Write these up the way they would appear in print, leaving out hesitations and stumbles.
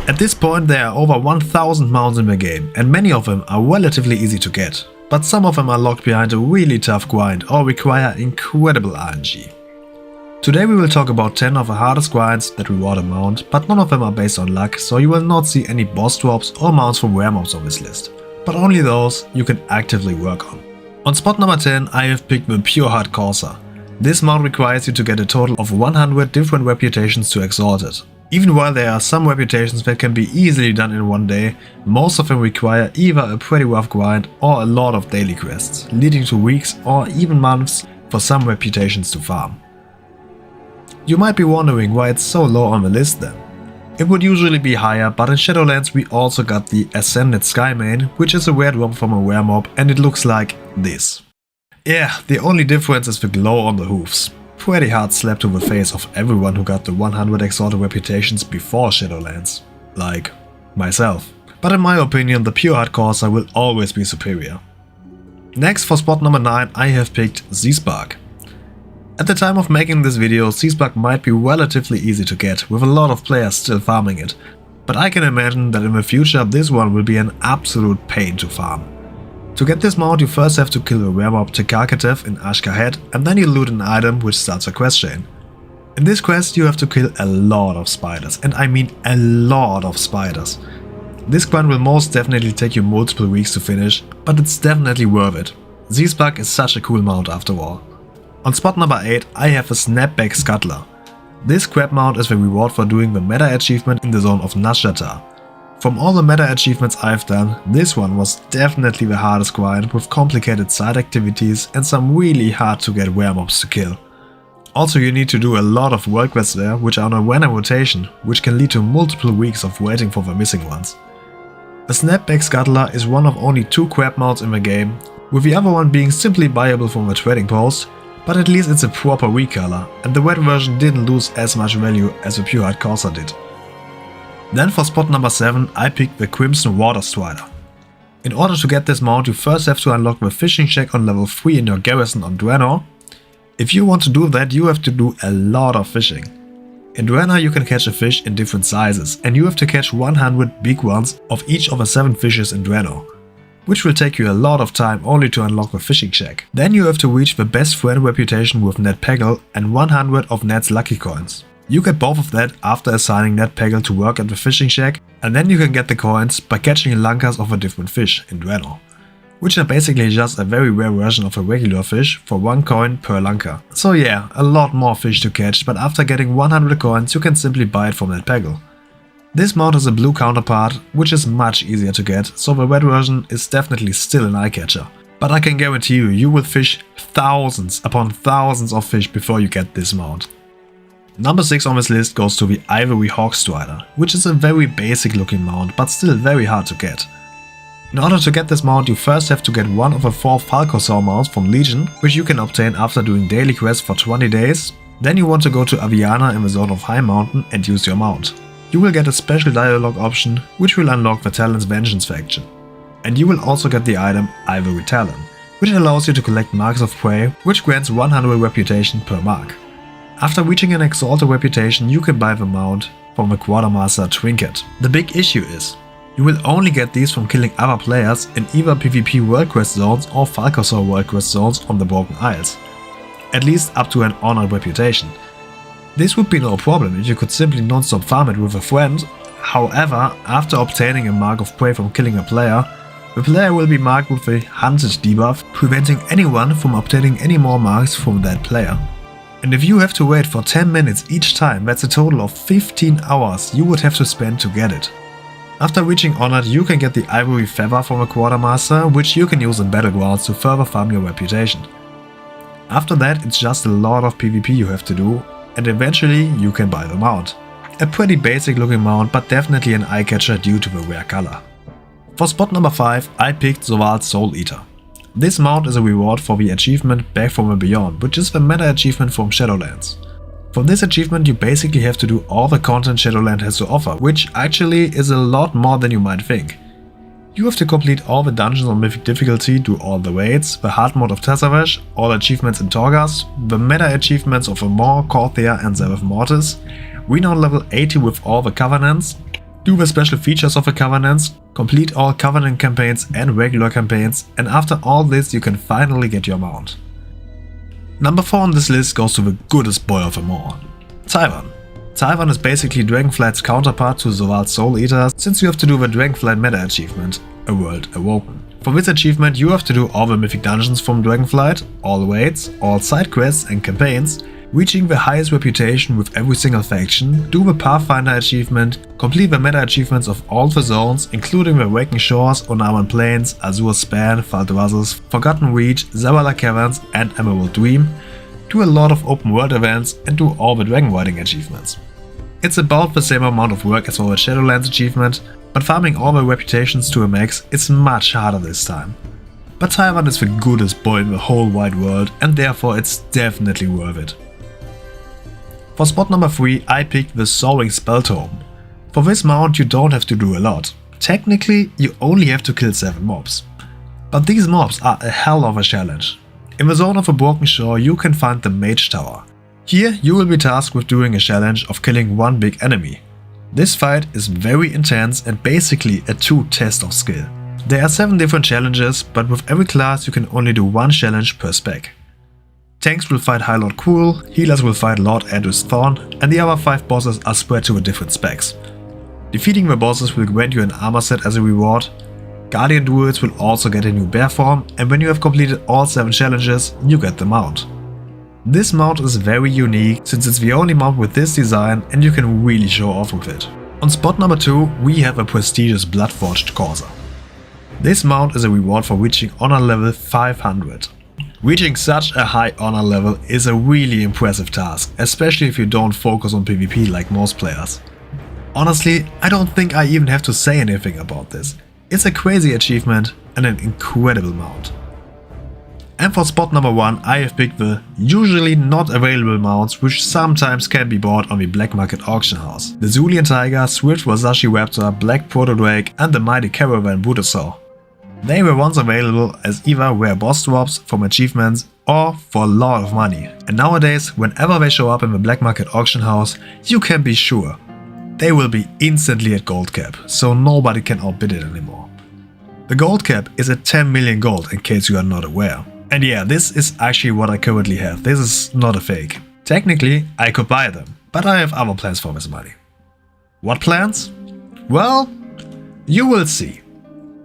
At this point there are over 1000 mounts in the game, and many of them are relatively easy to get, but some of them are locked behind a really tough grind or require incredible RNG. Today we will talk about 10 of the hardest grinds that reward a mount, but none of them are based on luck, so you will not see any boss drops or mounts from rare mobs on this list, but only those you can actively work on. On spot number 10 I have picked the Pure Heart Corser. This mount requires you to get a total of 100 different reputations to exalt it. Even while there are some reputations that can be easily done in one day, most of them require either a pretty rough grind or a lot of daily quests, leading to weeks or even months for some reputations to farm. You might be wondering why it's so low on the list then. It would usually be higher, but in Shadowlands we also got the Ascended Skymane, which is a rare drop from a rare mob, and it looks like this. Yeah, the only difference is the glow on the hoofs. Pretty hard slap to the face of everyone who got the 100 exalted reputations before Shadowlands. Like myself. But in my opinion the Pure Heart Corser will always be superior. Next for spot number 9 I have picked Zbug. At the time of making this video, Zbug might be relatively easy to get, with a lot of players still farming it, but I can imagine that in the future this one will be an absolute pain to farm. To get this mount you first have to kill the rare mob Tekakatev in Ashka Head, and then you loot an item which starts a quest chain. In this quest you have to kill a lot of spiders, and I mean a lot of spiders. This grind will most definitely take you multiple weeks to finish, but it's definitely worth it. Zbug is such a cool mount after all. On spot number 8 I have a Snapback Scuttler. This crab mount is the reward for doing the meta achievement in the zone of Nashata. From all the meta achievements I've done, this one was definitely the hardest grind, with complicated side activities and some really hard to get rare mobs to kill. Also you need to do a lot of world quests there, which are on a random rotation, which can lead to multiple weeks of waiting for the missing ones. The Snapback Scuttler is one of only 2 crab mounts in the game, with the other one being simply buyable from the trading post, but at least it's a proper recolor, and the red version didn't lose as much value as the Pure Heart Corser did. Then for spot number 7 I picked the Crimson Water Strider. In order to get this mount you first have to unlock the fishing shack on level 3 in your garrison on Draenor. If you want to do that you have to do a lot of fishing. In Draenor you can catch a fish in different sizes, and you have to catch 100 big ones of each of the 7 fishes in Draenor, which will take you a lot of time only to unlock the fishing shack. Then you have to reach the best friend reputation with Ned Peggle and 100 of Ned's lucky coins. You get both of that after assigning Ned Peggle to work at the fishing shack, and then you can get the coins by catching lankas of a different fish in Draenor, which are basically just a very rare version of a regular fish for 1 coin per lanka. So yeah, a lot more fish to catch, but after getting 100 coins you can simply buy it from Ned Peggle. This mount has a blue counterpart, which is much easier to get, so the red version is definitely still an eye catcher. But I can guarantee you, you will fish thousands upon thousands of fish before you get this mount. Number 6 on this list goes to the Ivory Hawk Strider, which is a very basic looking mount but still very hard to get. In order to get this mount you first have to get one of the 4 Falcosaur mounts from Legion, which you can obtain after doing daily quests for 20 days. Then you want to go to Aviana in the zone of High Mountain and use your mount. You will get a special dialogue option which will unlock the Talon's Vengeance faction. And you will also get the item Ivory Talon, which allows you to collect marks of prey, which grants 100 reputation per mark. After reaching an exalted reputation you can buy the mount from the Quartermaster Trinket. The big issue is, you will only get these from killing other players in either PvP World Quest zones or Falcosaur World Quest zones on the Broken Isles, at least up to an honored reputation. This would be no problem if you could simply non-stop farm it with a friend. However, after obtaining a mark of prey from killing a player, the player will be marked with a Hunted debuff, preventing anyone from obtaining any more marks from that player. And if you have to wait for 10 minutes each time, that's a total of 15 hours you would have to spend to get it. After reaching Honored you can get the Ivory Feather from a Quartermaster, which you can use in Battlegrounds to further farm your reputation. After that it's just a lot of PvP you have to do, and eventually you can buy the mount. A pretty basic looking mount, but definitely an eye catcher due to the rare color. For spot number 5 I picked Zal Soul Eater. This mount is a reward for the achievement Back from the Beyond, which is the meta achievement from Shadowlands. For this achievement you basically have to do all the content Shadowlands has to offer, which actually is a lot more than you might think. You have to complete all the dungeons on Mythic difficulty, do all the raids, the hard mode of Tessavash, all achievements in Torghast, the meta achievements of Amor, Corthia and Zereth Mortis, Renown level 80 with all the covenants, do the special features of the Covenants, complete all Covenant campaigns and regular campaigns, and after all this you can finally get your mount. Number 4 on this list goes to the goodest boy of them all, Taian. Taian is basically Dragonflight's counterpart to Zal Soul Eater, since you have to do the Dragonflight meta achievement, A World Awoken. For this achievement you have to do all the mythic dungeons from Dragonflight, all raids, all side quests and campaigns, reaching the highest reputation with every single faction, do the Pathfinder achievement, complete the meta achievements of all the zones, including the Awakened Shores, Onaran Plains, Azur's Span, Faldrassus, Forgotten Reach, Zavala Caverns and Emerald Dream, do a lot of open world events and do all the dragon riding achievements. It's about the same amount of work as for the Shadowlands achievement, but farming all the reputations to a max is much harder this time. But Taian is the goodest boy in the whole wide world and therefore it's definitely worth it. For spot number 3 I picked the Soaring Spell Tome. For this mount you don't have to do a lot. Technically you only have to kill 7 mobs. But these mobs are a hell of a challenge. In the zone of a Broken Shore you can find the Mage Tower. Here you will be tasked with doing a challenge of killing one big enemy. This fight is very intense and basically a true test of skill. There are 7 different challenges, but with every class you can only do 1 challenge per spec. Tanks will fight High Lord Cruel, healers will fight Lord Andrew's Thorn, and the other 5 bosses are spread to the different specs. Defeating the bosses will grant you an armor set as a reward. Guardian Druids will also get a new bear form, and when you have completed all 7 challenges, you get the mount. This mount is very unique since it's the only mount with this design and you can really show off with it. On spot number 2 we have a prestigious Bloodforged Corser. This mount is a reward for reaching honor level 500. Reaching such a high honor level is a really impressive task, especially if you don't focus on PvP like most players. Honestly, I don't think I even have to say anything about this. It's a crazy achievement and an incredible mount. And for spot number 1 I have picked the usually not available mounts which sometimes can be bought on the black market auction house. The Zulian Tiger, Swift Wasashi Raptor, Black Proto-Drake and the mighty Caravan Butosaur. They were once available as either rare boss drops from achievements or for a lot of money. And nowadays whenever they show up in the black market auction house you can be sure they will be instantly at gold cap, so nobody can outbid it anymore. The gold cap is at 10 million gold in case you are not aware. And yeah, this is actually what I currently have, this is not a fake. Technically, I could buy them, but I have other plans for this money. What plans? Well, you will see.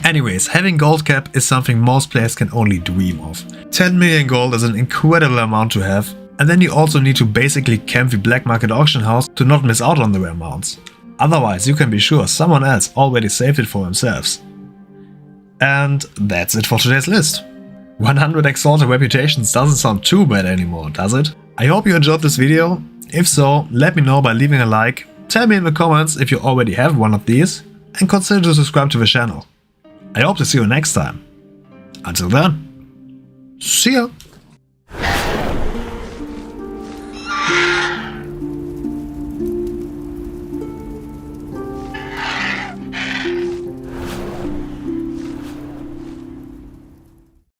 Anyways, having gold cap is something most players can only dream of. 10 million gold is an incredible amount to have, and then you also need to basically camp the black market auction house to not miss out on the rare mounts. Otherwise, you can be sure someone else already saved it for themselves. And that's it for today's list. 100 exalted reputations doesn't sound too bad anymore, does it? I hope you enjoyed this video. If so, let me know by leaving a like, tell me in the comments if you already have one of these, and consider to subscribe to the channel. I hope to see you next time. Until then, see ya!